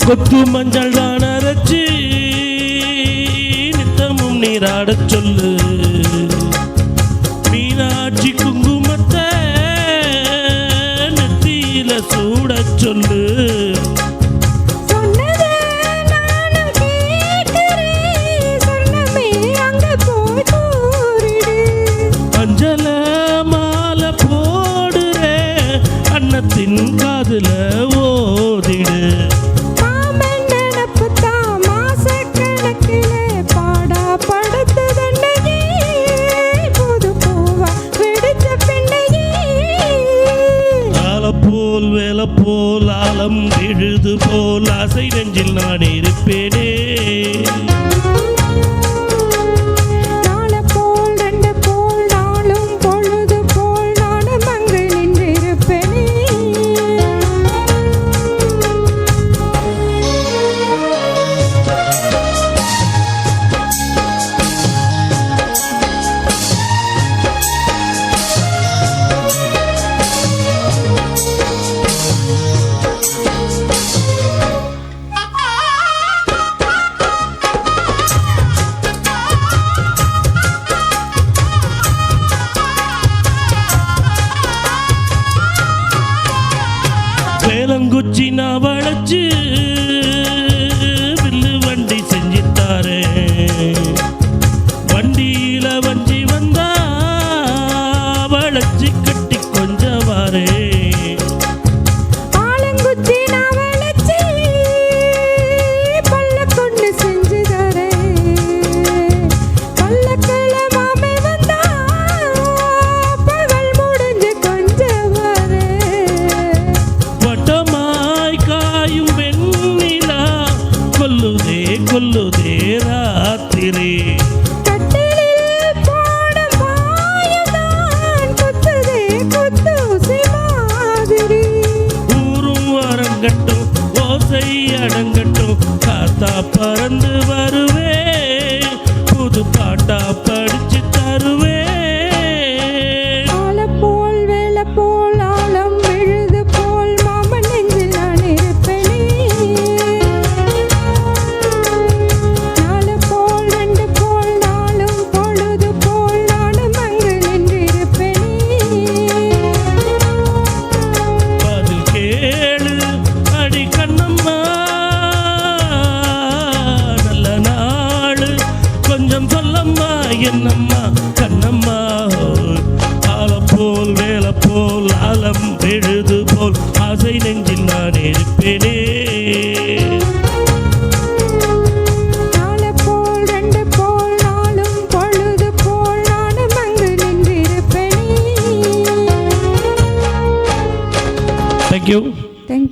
கொத்து மஞ்சள் தான் அரைச்சி நித்தமும் நீராடச் சொல்லு. மீனாட்சி குங்குமத்தை நெத்தியில சூடச் சொல்லு. அஞ்சல மாலை போடுறே அன்னத்தின் காதுல ஓதிடு. வேலை போல் ஆலம் எழுது போல் ஆசை நெஞ்சில் நான் இருப்பேனே. வேலங்குச்சி நான் வளைச்சு வில்லு வண்டி செஞ்சித்தாரே. வண்டியில வஞ்சி வந்தா வளைச்சு கட்டி கொஞ்சவாரே. கொல்லுதே ராத்திரி ஊரும் அரங்கட்டும் ஓசை அடங்கட்டும். காத்தா பறந்து வருவே புது பாட்டா படிச்சு தருவே. என்னம்மா கண்ணம்மா ஆலம் போல் வேலை போல் ஆலம் எழுது போல் ஆசை நெஞ்சில் நான் இருப்பேனே. தேங்க்யூ. தேங்க்